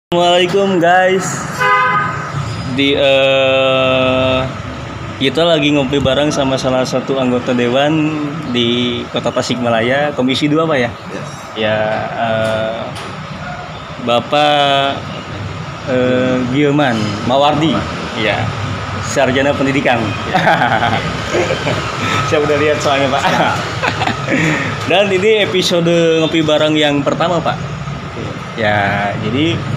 Assalamualaikum guys. Kita lagi ngopi bareng sama salah satu anggota dewan di Kota Tasikmalaya, Komisi 2 Pak ya? Yes. Ya, Bapak Gilman Mawardi. Ya, sarjana pendidikan. Saya udah lihat soalnya Pak. Dan ini episode ngopi bareng yang pertama Pak. Ya, jadi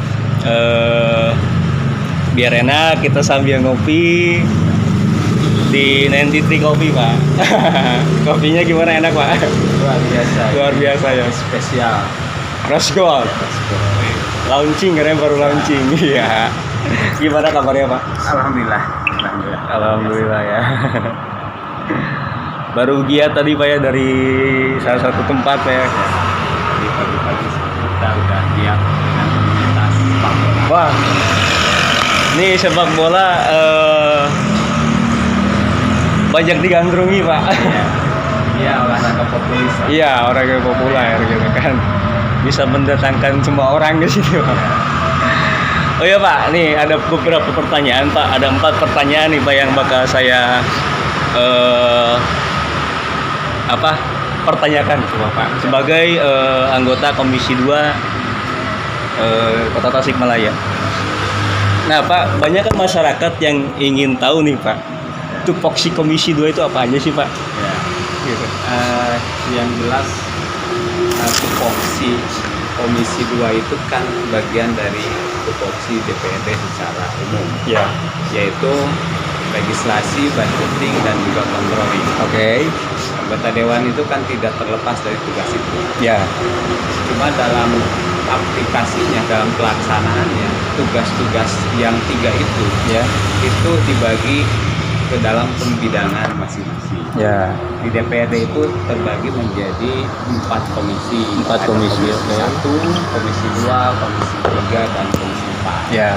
biar enak kita sambil ngopi di 93 Kopi Pak. Kopinya gimana, enak Pak? Luar biasa ya, Spesial. Rose Gold. Launching, karena baru launching. Iya. Gimana kabarnya Pak? Alhamdulillah. Alhamdulillah ya. Baru giat tadi Pak ya dari salah satu tempat Pak ya. Di pagi-pagi kita udah giat dengan komunitas sepak bola. Wah, ini sepak bola banyak digandrungi Pak. Iya, olahraga populis. Iya, orang yang populer gitu kan, bisa mendatangkan semua orang ke sini Pak. Oh iya Pak, nih ada beberapa pertanyaan Pak, ada 4 pertanyaan nih Pak yang bakal saya pertanyakan coba Pak sebagai anggota Komisi 2 Kota Tasikmalaya. Nah Pak, banyak kan masyarakat yang ingin tahu nih Pak, tupoksi Komisi 2 itu apa aja sih Pak? Ya. Gitu. Yang jelas tupoksi Komisi 2 itu kan bagian dari tupoksi DPRD secara umum, Ya. yaitu legislasi, budgeting, dan juga controlling. Oke. Anggota dewan itu kan tidak terlepas dari tugas itu. Ya. Cuma dalam aplikasinya, dalam pelaksanaannya, tugas-tugas yang 3 itu Ya. itu dibagi ke dalam pembidangan masing-masing. Ya. Di DPRD itu terbagi menjadi 4 komisi. 4 Ada komisi, oke. 1, komisi 2, komisi 3, dan komisi 4. Ya.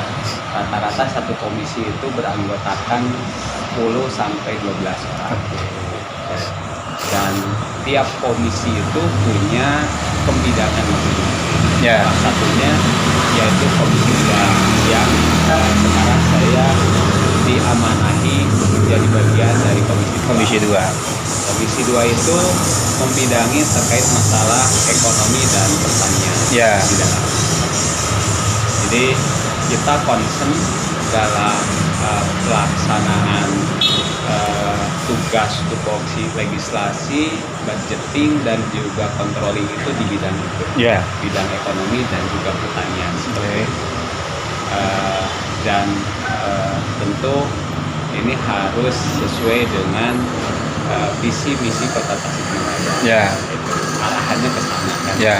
Rata-rata satu komisi itu beranggotakan 10 sampai 12 orang. Dan tiap komisi itu punya pembidangan masing-masing. Ya. Salah satunya yaitu komisi 2 yang sekarang saya diamanahi menjadi bagian dari komisi 2. Komisi 2 itu membidangi terkait masalah ekonomi dan pertanian. Ya. Di dalam. Jadi kita concern dalam pelaksanaan tugas tupoksi legislasi, budgeting, dan juga controlling itu di bidang itu. Ya. Bidang ekonomi dan juga pertanian seperti itu. Dan tentu ini harus sesuai dengan visi misi Kota Tasikmalaya. Ya. Arahannya ke sana kan. Ya.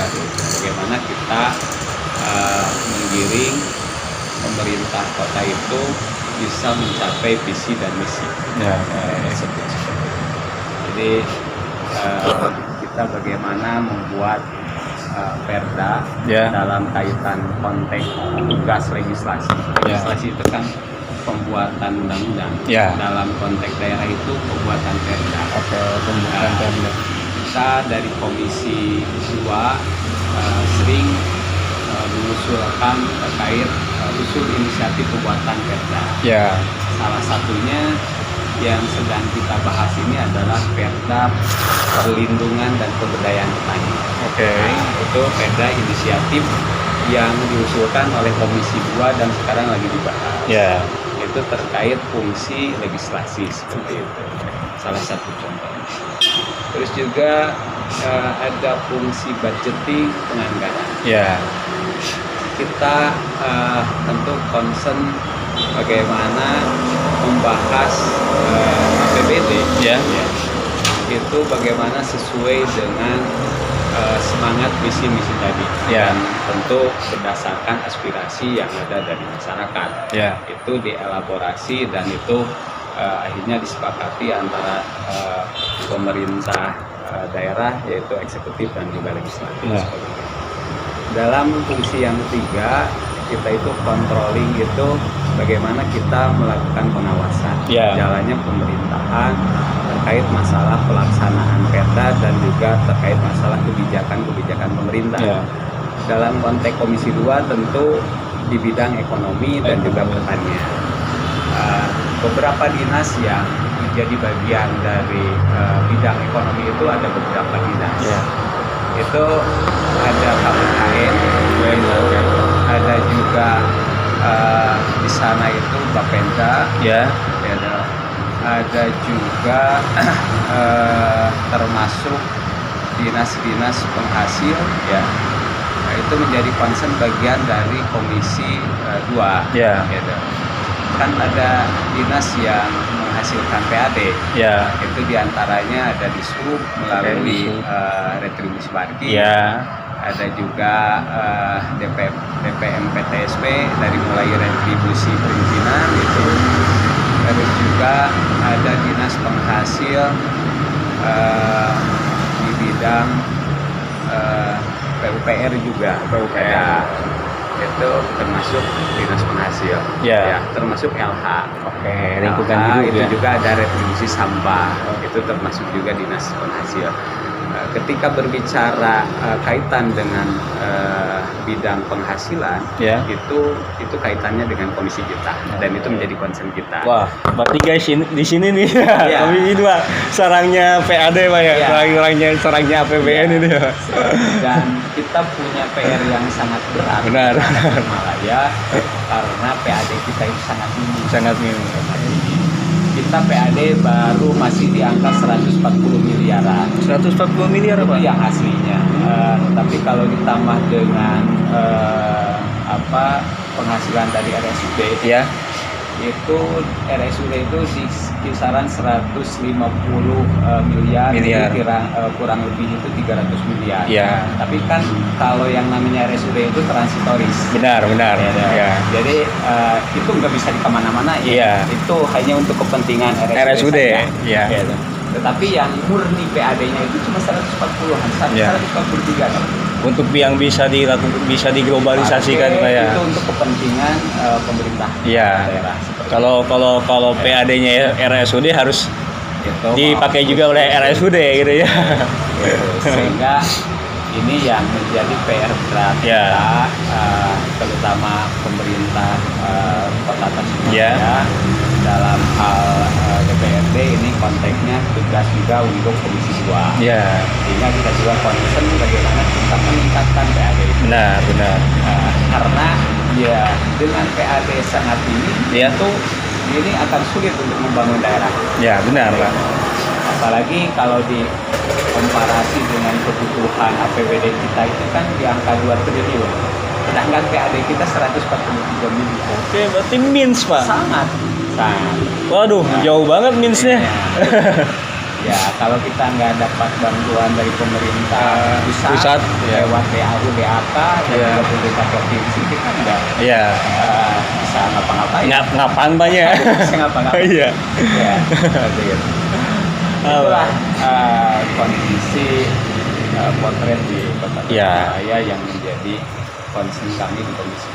Bagaimana kita menggiring pemerintah kota itu bisa mencapai visi dan misi tersebut. Jadi kita bagaimana membuat perda dalam kaitan konteks tugas legislasi. Legislasi itu kan pembuatan undang-undang. Dalam konteks daerah itu pembuatan perda. Pembuatan perda. Kita dari Komisi 2 sering mengusulkan terkait usul inisiatif pembuatan perda. Ya. Salah satunya yang sedang kita bahas ini adalah perda perlindungan dan pemberdayaan petani. Oke. Itu perda inisiatif yang diusulkan oleh Komisi 2 dan sekarang lagi dibahas. Ya. Itu terkait fungsi legislasi seperti itu. Salah satu contoh. Terus juga ada fungsi budgeting penganggaran. Ya. Kita tentu concern bagaimana membahas APBD. Ya. Itu bagaimana sesuai dengan semangat visi misi tadi. Ya. Dan tentu berdasarkan aspirasi yang ada dari masyarakat. Ya. Itu dielaborasi dan itu akhirnya disepakati antara pemerintah daerah, yaitu eksekutif dan juga legislatif. Ya. Dalam fungsi yang ketiga, kita itu controlling, itu bagaimana kita melakukan pengawasan jalannya pemerintahan terkait masalah pelaksanaan perda dan juga terkait masalah kebijakan pemerintah. Dalam konteks Komisi 2 tentu di bidang ekonomi dan juga pertanian. Beberapa dinas yang menjadi bagian dari bidang ekonomi itu ada beberapa dinas. Itu ada KPKN, ada juga di sana itu Bapenda, ada juga termasuk dinas-dinas penghasil, ya. Nah, itu menjadi concern bagian dari Komisi 2. Gitu. Kan ada dinas yang menghasilkan PAD, itu diantaranya ada di SUB melalui retribusi parkir, ada juga DPM PTSP dari mulai retribusi perizinan itu, terus juga ada dinas penghasil di bidang PUPR juga, ya, itu termasuk dinas penghasil, termasuk LH. Lingkungan LH hidup itu ya. juga ada retribusi sampah, itu termasuk juga dinas penghasil. Ketika berbicara kaitan dengan bidang penghasilan, itu kaitannya dengan komisi kita, dan itu menjadi concern kita. Wah, berarti guys di sini nih komisi 2 sarangnya PAD Pak ya, sarangnya APBN ini ya. Dan kita punya PR yang sangat berat. Benar. Malaya, karena PAD kita itu sangat minim. Kita PAD baru masih di angka 140 miliaran. 140 miliar Itu Pak? yang aslinya. Tapi kalau ditambah dengan penghasilan dari RSUD, itu RSUD itu di kisaran 150 miliar, Miliar. Jadi kurang lebih itu 300 miliar. Tapi kan kalau yang namanya RSUD itu transitoris. Benar. Jadi itu nggak bisa dikemana-mana ya. Itu hanya untuk kepentingan RSUD saja. Gitu. Tetapi yang murni PAD-nya itu cuma 140-an, 143 kan. Untuk yang bisa diglobalisasikan Pak ya. Itu untuk kepentingan pemerintah daerah. Kalau PAD-nya RSUD harus Gitu, dipakai juga oleh RSUD gitu ya. Sehingga ini yang menjadi PR berat kita, terutama pemerintah Kota Tasikmalaya dalam hal DPRD ini konteksnya tugas juga untuk Komisi 2. Sehingga kita juga concern bagaimana kita meningkatkan PAD. Benar. Karena dengan PAD sangat tinggi itu ini akan sulit untuk membangun daerah. Benar Pak. Apalagi kalau dikomparasi dengan kebutuhan APBD kita itu kan di angka 2 triliun. Sedangkan PAD kita 143 miliar. Oke, berarti mins Pak. Sangat. Waduh, jauh banget minsnya. Ya, kalau kita nggak dapat bantuan dari pemerintah pusat lewat DAU, DAK, dan juga pemerintah provinsi, kita nggak bisa ngapa-ngapain. Ngapain banyak? Bisa ngapa-ngapain. Itulah kondisi potret di Kota Tasikmalaya yang menjadi concern kami di Komisi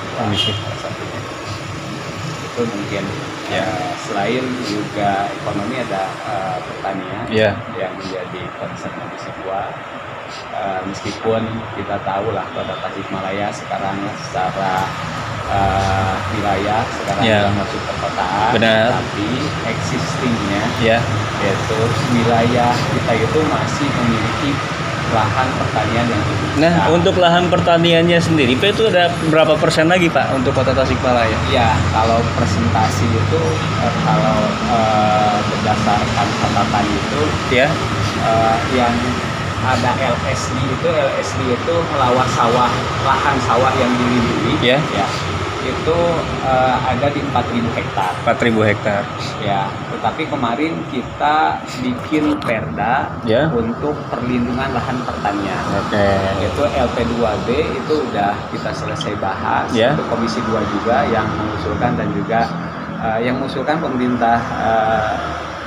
2 salah satunya. Itu mungkin selain juga ekonomi ada pertanian yang menjadi concern Komisi 2. Meskipun kita tahu lah Kota Tasikmalaya sekarang secara wilayah sekarang sudah masuk perkotaan, tapi existingnya yaitu wilayah kita itu masih memiliki lahan pertanian yang cukup besar. Nah, untuk lahan pertaniannya sendiri, Pak, itu ada berapa persen lagi Pak untuk Kota Tasikmalaya? Kalau presentasi itu kalau berdasarkan catatan itu yang ada LSD itu lahan sawah yang dilindungi itu ada di 4.000 hektar. 4.000 hektar. Tetapi kemarin kita bikin perda untuk perlindungan lahan pertanian. Itu LP2B itu udah kita selesai bahas. Untuk Komisi 2 juga yang mengusulkan, dan juga yang mengusulkan pemerintah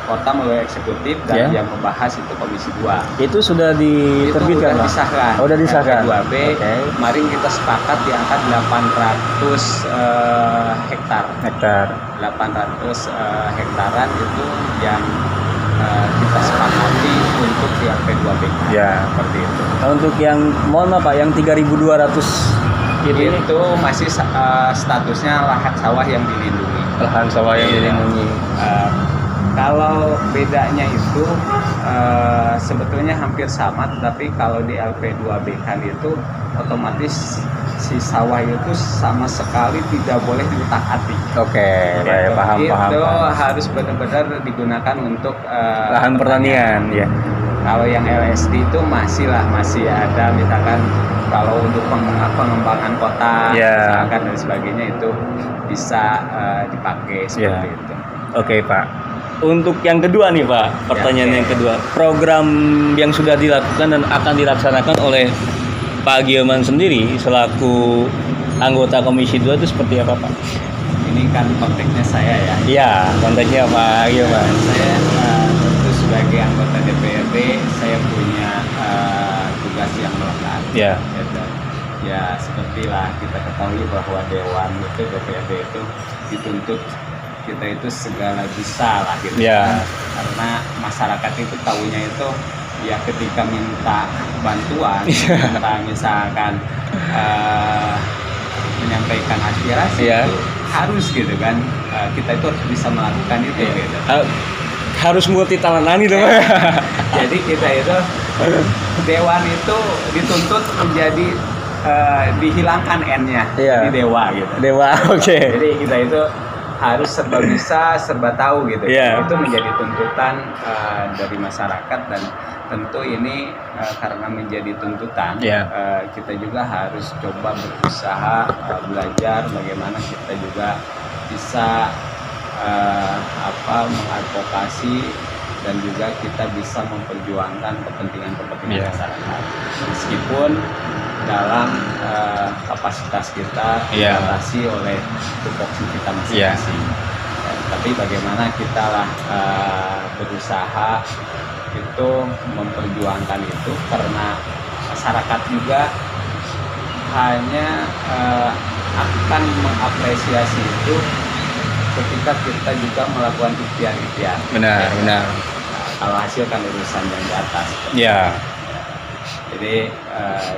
kota melalui eksekutif, dan yang membahas itu Komisi 2. Itu sudah diterbitkan? Itu udah disahkan. Udah disahkan. LP2B. Kemarin kita sepakat di angka 800 hektar. 800 hektaran itu yang kita sepakati untuk di LP2B. Seperti itu. Untuk yang mohon maaf Pak, yang 3.200 ini itu masih statusnya lahan sawah yang dilindungi. lahan sawah yang Iya. dilindungi. Kalau bedanya itu sebetulnya hampir sama, tapi kalau di LP2B kan itu otomatis si sawah itu sama sekali tidak boleh diutak-atik. Oke, baik, paham. Itu harus benar-benar digunakan untuk Lahan pertanian, ya. Kalau yang LSD itu masih ada, misalkan kalau untuk pengembangan kota, Ya. misalkan dan sebagainya itu bisa dipakai seperti Ya. itu. Oke, Pak. Untuk yang kedua nih, Pak, pertanyaan Ya, oke. yang kedua, program yang sudah dilakukan dan akan dilaksanakan oleh Pak Gioman sendiri selaku anggota Komisi 2 itu seperti apa, Pak? Ini kan konteksnya saya ya. Iya, konteksnya Pak Gioman. Saya tentu sebagai anggota DPRD saya punya tugas yang melekat. Ya. Gitu. Ya sepertilah kita ketahui bahwa Dewan itu DPRD itu dituntut kita itu segala bisa lah gitu. Ya. Karena masyarakat itu tahunya itu ya ketika minta bantuan, Ya. minta misalkan menyampaikan aspirasi Ya. itu harus gitu kan, kita itu harus bisa melakukan itu gitu. Harus multi talenani dong, Pak. Jadi kita itu Dewan itu dituntut menjadi dihilangkan N-nya Iya. di dewa gitu. Dewa, oke. Jadi kita itu harus serba bisa, serba tahu gitu. Iya. Itu menjadi tuntutan dari masyarakat, dan tentu ini karena menjadi tuntutan, Iya. kita juga harus coba berusaha belajar bagaimana kita juga bisa mengadvokasi dan juga kita bisa memperjuangkan kepentingan Iya. masyarakat, meskipun dalam kapasitas kita Iya. dibatasi oleh tupoksi kita Iya. masing-masing. Tapi bagaimana kita lah berusaha itu memperjuangkan itu, karena masyarakat juga hanya akan mengapresiasi itu ketika kita juga melakukan ikhtiar-ikhtiar. Benar, benar. Kalau hasil kan urusan yang di atas. Ya. Jadi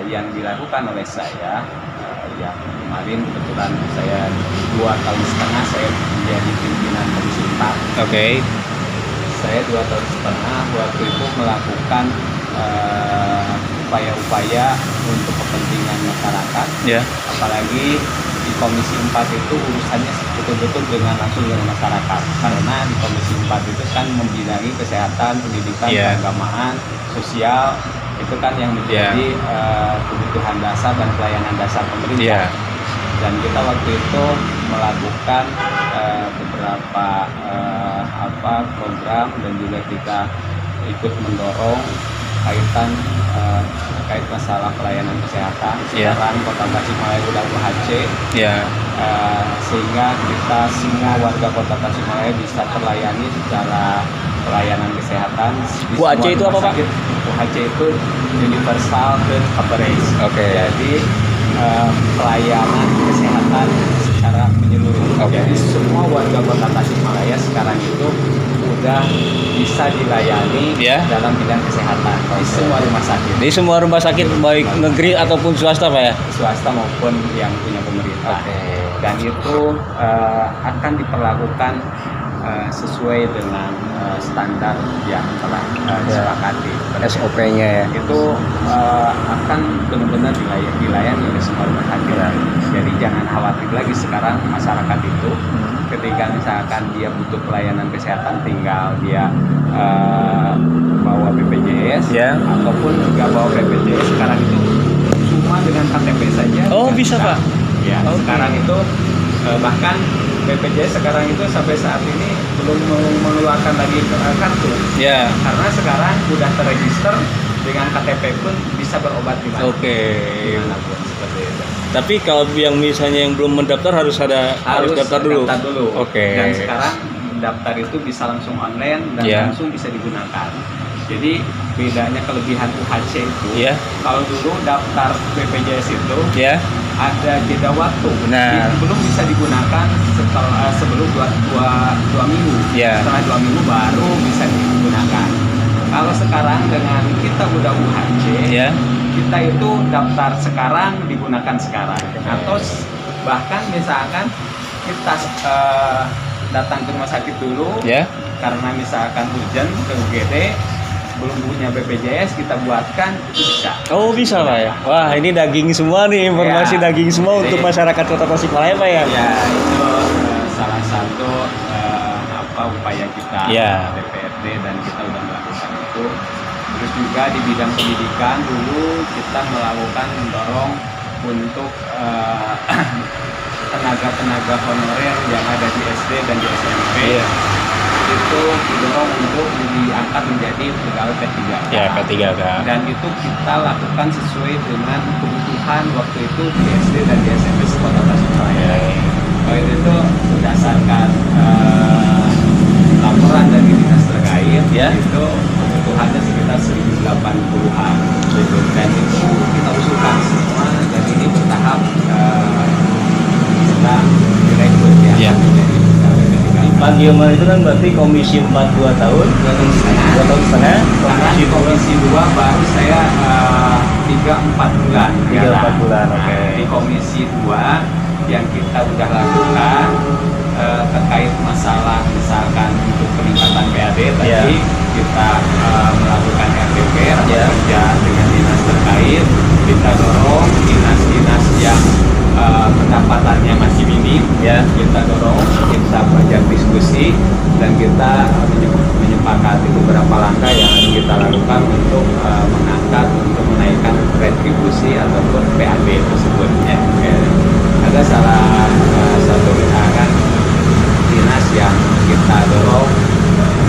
yang dilakukan oleh saya, yang kemarin kebetulan saya 2 tahun setengah saya menjadi pimpinan Komisi 4. Oke. Saya 2 tahun setengah waktu itu melakukan upaya-upaya untuk kepentingan masyarakat. Ya. Apalagi di Komisi 4 itu urusannya betul-betul langsung dengan masyarakat, karena di Komisi 4 itu kan membidangi kesehatan, pendidikan, Iya. keagamaan, sosial, itu kan yang menjadi kebutuhan dasar dan pelayanan dasar pemerintah. Iya. Dan kita waktu itu melakukan beberapa program, dan juga kita ikut mendorong kaitan terkait masalah pelayanan kesehatan. Iya. Sekarang Kota Tasikmalaya udah UHC, Ya. sehingga kita semua warga Kota Tasikmalaya bisa terlayani secara pelayanan kesehatan di UHC semua itu rumah apa, Pak? sakit. UHC itu Universal Health Coverage. Oke. Jadi pelayanan kesehatan secara menyeluruh. Oke. Jadi semua warga Kota Tasikmalaya sekarang itu udah bisa dilayani Ya. dalam bidang kesehatan di semua rumah sakit, Di semua rumah sakit baik negeri ataupun swasta, Pak, ya. swasta maupun yang punya pemerintah. Oke. Dan itu akan diperlakukan sesuai dengan standar yang telah disepakati. SOP-nya ya. Itu akan benar-benar dilayani oleh semua rumah sakit. Jadi jangan khawatir lagi sekarang masyarakat itu ketika misalkan dia butuh pelayanan kesehatan, tinggal dia bawa BPJS Ya. ataupun nggak bawa BPJS, sekarang itu cuma dengan KTP saja. Oh, sudah bisa, Pak? Ya, Oke. sekarang itu bahkan BPJS sekarang itu sampai saat ini belum mengeluarkan lagi kartu, Ya. karena sekarang sudah terregister dengan KTP pun bisa berobat di mana. Oke. Dimanapun, seperti itu. Tapi kalau yang misalnya yang belum mendaftar harus daftar dulu. Daftar dulu. Oke. Dan sekarang daftar itu bisa langsung online dan Ya. langsung bisa digunakan. Jadi bedanya kelebihan UHC itu, Ya. kalau dulu daftar BPJS itu Ya. ada jeda waktu. Benar. Belum bisa digunakan sebelum dua minggu. Ya. Setelah 2 minggu baru bisa digunakan. Kalau sekarang dengan kita udah UHC, Ya. kita itu daftar sekarang digunakan sekarang. Atau bahkan misalkan kita datang ke rumah sakit dulu, Ya. karena misalkan hujan ke UGD belum punya BPJS, kita buatkan itu bisa. Oh bisa Pak ya. Wah ini daging semua nih, informasi Ya. daging semua untuk Jadi- masyarakat Kota Tasikmalaya Pak ya. Ya itu salah satu upaya kita Ya. DPRD, dan kita sudah melakukan itu. Terus juga di bidang pendidikan dulu kita melakukan mendorong untuk tenaga-tenaga honorer yang ada di SD dan di SMP. Iya. Itu didorong untuk diangkat menjadi pegawai P3K. Ya K3K. Dan itu kita lakukan sesuai dengan kebutuhan waktu itu di SD dan di SMP Kota Tasikmalaya. Waktu itu berdasarkan laporan dari dinas terkait, Ya. itu kebutuhannya sekitar 1080-an gitu. Dan itu kita usulkan semua, dan ini bertahap sedang direkrut ya. Ya. Menjadi pegawai P3K. Pak Gilman itu kan berarti komisi 4 2 tahun, 2 tahun setengah, Sekarang komisi 2 baru saya 3-4 bulan. 3-4 bulan, oke. Nah, di komisi 2 yang kita udah lakukan terkait masalah misalkan untuk peningkatan PAD tadi, Ya. kita melakukan RDP, rapat Ya. kerja dengan dinas terkait. Kita dorong dinas-dinas yang pendapatannya masih minim, Ya. kita dorong, kita belajar diskusi, dan kita menyepakati beberapa langkah yang harus kita lakukan untuk mengangkat, untuk menaikkan retribusi ataupun PAD tersebut. Ya. Ada salah satu misalkan dinas yang kita dorong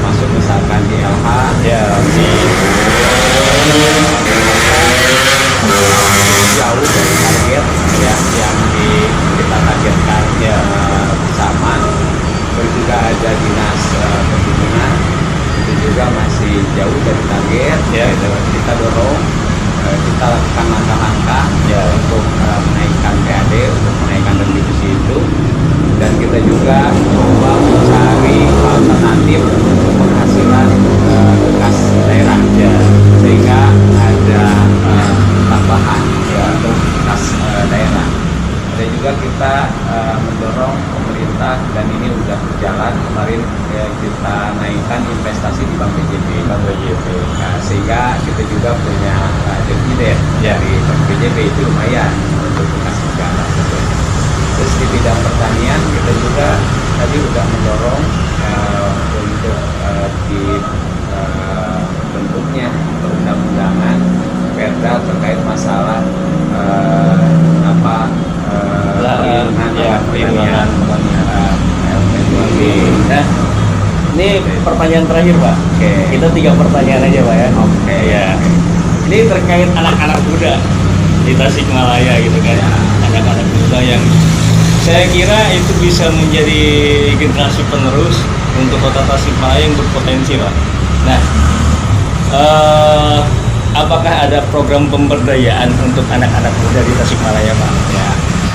masuk misalkan di LH, Ya. jauh dari target ya, yang kita targetkan ya bersama. Terus juga ada dinas perhubungan, itu juga masih jauh dari target Ya. gitu. Kita dorong, kita lakukan langkah-langkah Ya. untuk menaikkan PAD, untuk menaikkan retribusi itu. Dan kita juga coba mencari alternatif untuk penghasilan kas daerah ya, sehingga ada tambahan ya untuk kas daerah. Dan juga kita mendorong pemerintah, dan ini sudah berjalan kemarin ya, kita naikkan investasi di Bank BJB. Nah, sehingga kita juga punya dividen dari Bank BJB, itu lumayan untuk kas negara. Terus di bidang pertanian kita juga tadi sudah mendorong untuk bentuknya perundang-undangan perda terkait masalah perlindungan pertanian. Nah, ini pertanyaan terakhir Pak. Oke. Kita 3 pertanyaan aja Pak ya. Oke. Ya. Ini terkait anak-anak muda di Tasikmalaya gitu kan. Ya. Anak-anak muda yang saya kira itu bisa menjadi generasi penerus untuk Kota Tasikmalaya yang berpotensi Pak. Nah, apakah ada program pemberdayaan untuk anak-anak muda di Tasikmalaya Pak? Ya.